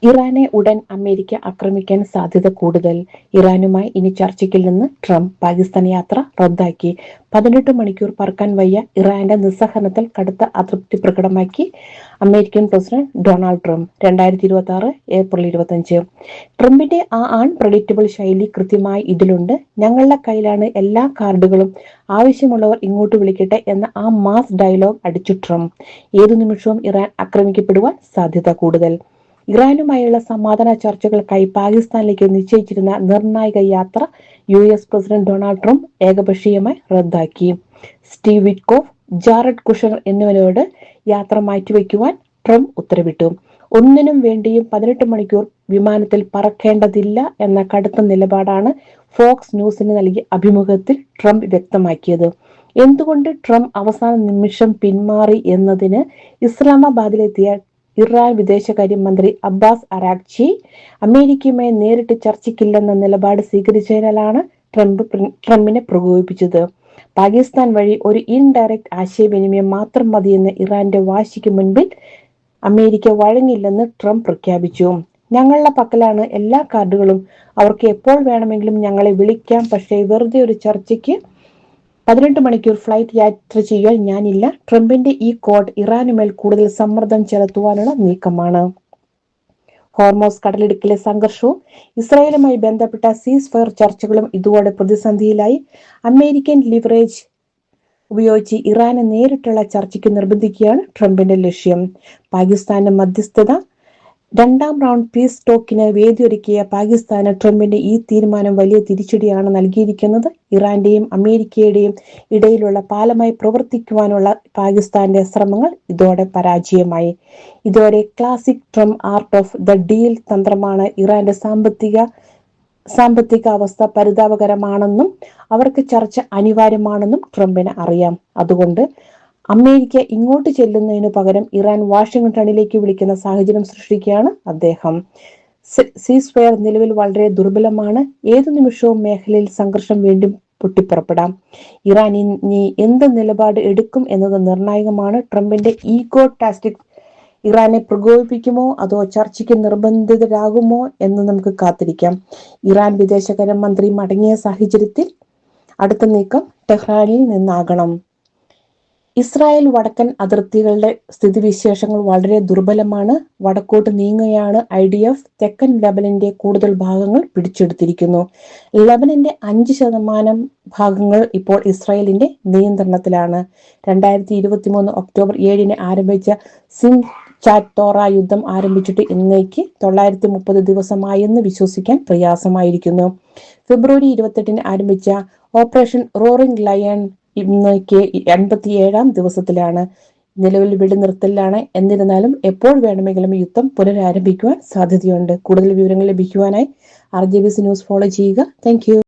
ഇറാനെ ഉടൻ അമേരിക്ക ആക്രമിക്കാൻ സാധ്യത കൂടുതൽ. ഇറാനുമായി ഇനി ചർച്ചയ്ക്കില്ലെന്ന് ട്രംപ്. പാകിസ്ഥാൻ യാത്ര റദ്ദാക്കി. 18 മണിക്കൂർ പറക്കാൻ വയ്യ. ഇറാന്റെ നിസ്സഹകരണത്തിൽ കടുത്ത അതൃപ്തി പ്രകടമാക്കി American president Donald Trump. 2026 April 25. ട്രംപിന്റെ ആ അൺപ്രഡിക്റ്റബിൾ ശൈലി കൃത്യമായി ഇതിലുണ്ട്. ഞങ്ങളുടെ കയ്യിലാണ് എല്ലാ കാർഡുകളും, ആവശ്യമുള്ളവർ ഇങ്ങോട്ട് വിളിക്കട്ടെ എന്ന ആ മാസ് ഡയലോഗ് അടിച്ചു ട്രംപ്. ഏതു നിമിഷവും ഇറാൻ ആക്രമിക്കപ്പെടുവാൻ സാധ്യത കൂടുതൽ. ഇറാനുമായുള്ള സമാധാന ചർച്ചകൾക്കായി പാകിസ്ഥാനിലേക്ക് നിശ്ചയിച്ചിരുന്ന നിർണായക യാത്ര US പ്രസിഡന്റ് ഡൊണാൾഡ് ട്രംപ് ഏകപക്ഷീയമായി റദ്ദാക്കി. സ്റ്റീവ് വിറ്റ്കോഫ്, ജാറഡ് കുഷനർ എന്നിവരോട് യാത്ര മാറ്റിവെക്കുവാൻ ട്രംപ് ഉത്തരവിട്ടു. ഒന്നിനും വേണ്ടിയും 18 മണിക്കൂർ വിമാനത്തിൽ പറക്കേണ്ടതില്ല എന്ന കടുത്ത നിലപാടാണ് ഫോക്സ് ന്യൂസിന് നൽകിയ അഭിമുഖത്തിൽ ട്രംപ് വ്യക്തമാക്കിയത്. എന്തുകൊണ്ട് ട്രംപ് അവസാന നിമിഷം പിന്മാറി എന്നതിന് ഇസ്ലാമാബാദിലെത്തിയ ഇറാൻ വിദേശകാര്യമന്ത്രി അബ്ബാസ് അരാഗ്ചി അമേരിക്കയുമായി നേരിട്ട് ചർച്ചയ്ക്കില്ലെന്ന നിലപാട് സ്വീകരിച്ചതിനാലാണ് ട്രംപിനെ പ്രകോപിപ്പിച്ചത്. പാകിസ്ഥാൻ വഴി ഒരു ഇൻഡയറക്റ്റ് ആശയവിനിമയം മാത്രം മതിയെന്ന ഇറാന്റെ വാശിക്ക് മുൻപിൽ അമേരിക്ക വഴങ്ങില്ലെന്ന് ട്രംപ് പ്രഖ്യാപിച്ചു. ഞങ്ങളുടെ പക്കലാണ് എല്ലാ കാർഡുകളും, അവർക്ക് എപ്പോൾ വേണമെങ്കിലും ഞങ്ങളെ വിളിക്കാം. പക്ഷേ വെറുതെ ഒരു ചർച്ചയ്ക്ക് 18 മണിക്കൂർ ഫ്ലൈറ്റ് യാത്ര ചെയ്യാൻ ഞാനില്ല. ട്രംപിന്റെ ഈ കോഡ് ഇറാനുമേൽ കൂടുതൽ സമ്മർദ്ദം ചെലുത്തുവാനുള്ള നീക്കമാണ്. ഹോർമോസ് കടലിടുക്കിലെ സംഘർഷവും ഇസ്രായേലുമായി ബന്ധപ്പെട്ട സീസ് ഫയർ ചർച്ചകളും ഇതോടെ പ്രതിസന്ധിയിലായി. അമേരിക്കൻ ലിവറേജ് ഉപയോഗിച്ച് ഇറാനെ നേരിട്ടുള്ള ചർച്ചയ്ക്ക് നിർബന്ധിക്കുകയാണ് ട്രംപിന്റെ ലക്ഷ്യം. പാകിസ്ഥാന്റെ മധ്യസ്ഥത. രണ്ടാം റൗണ്ട് പീസ് ടോക്കിന് വേദിയൊരുക്കിയ പാകിസ്ഥാന് ട്രംപിന്റെ ഈ തീരുമാനം വലിയ തിരിച്ചടിയാണ് നൽകിയിരിക്കുന്നത്. ഇറാന്റെയും അമേരിക്കയുടെയും ഇടയിലുള്ള പാലമായി പ്രവർത്തിക്കുവാനുള്ള പാകിസ്ഥാന്റെ ശ്രമങ്ങൾ ഇതോടെ പരാജയമായി. ഇതോടെ classic Trump art of the deal തന്ത്രമാണ്. ഇറാന്റെ സാമ്പത്തിക അവസ്ഥ പരിതാപകരമാണെന്നും അവർക്ക് ചർച്ച അനിവാര്യമാണെന്നും ട്രംപിന് അറിയാം. അതുകൊണ്ട് അമേരിക്ക ഇങ്ങോട്ട് ചെല്ലുന്നതിനു പകരം ഇറാൻ വാഷിംഗ്ടണിലേക്ക് വിളിക്കുന്ന സാഹചര്യം സൃഷ്ടിക്കുകയാണ് അദ്ദേഹം. സീസ് ഫയർ നിലവിൽ വളരെ ദുർബലമാണ്. ഏതു നിമിഷവും മേഖലയിൽ സംഘർഷം വീണ്ടും പൊട്ടിപ്പുറപ്പെടാം. ഇറാൻ ഇനി എന്ത് നിലപാട് എടുക്കും എന്നത് നിർണായകമാണ്. ട്രംപിന്റെ ഈഗോ ടാസ്റ്റിക് ഇറാനെ പ്രകോപിപ്പിക്കുമോ അതോ ചർച്ചയ്ക്ക് നിർബന്ധിതരാകുമോ എന്ന് നമുക്ക് കാത്തിരിക്കാം. ഇറാൻ വിദേശകാര്യമന്ത്രി മടങ്ങിയ സാഹചര്യത്തിൽ അടുത്ത നീക്കം ടെഹ്റാനിൽ നിന്നാകണം. ഇസ്രായേൽ വടക്കൻ അതിർത്തികളുടെ സ്ഥിതിവിശേഷങ്ങൾ വളരെ ദുർബലമാണ്. വടക്കോട്ട് നീങ്ങുകയാണ് IDF. തെക്കൻ ലെബനന്റെ കൂടുതൽ ഭാഗങ്ങൾ പിടിച്ചെടുത്തിരിക്കുന്നു. ലെബനന്റെ 5% ഭാഗങ്ങൾ ഇപ്പോൾ ഇസ്രായേലിന്റെ നിയന്ത്രണത്തിലാണ്. 2023 ഒക്ടോബർ 7 ആരംഭിച്ച സിൻചാറ്റോറ യുദ്ധം ആരംഭിച്ചിട്ട് ഇന്നേക്ക് 930 ദിവസമായെന്ന് വിശ്വസിക്കാൻ പ്രയാസമായിരിക്കുന്നു. ഫെബ്രുവരി 28 ആരംഭിച്ച ഓപ്പറേഷൻ റോറിംഗ് ലയൺ ഇന്നേക്ക് 87-ാം ദിവസത്തിലാണ്. നിലവിൽ വെടിനിർത്തലാണ്. എന്നിരുന്നാലും എപ്പോൾ വേണമെങ്കിലും യുദ്ധം പുനരാരംഭിക്കുവാൻ സാധ്യതയുണ്ട്. കൂടുതൽ വിവരങ്ങൾ ലഭിക്കുവാനായി RJBC ന്യൂസ് ഫോളോ ചെയ്യുക. Thank you.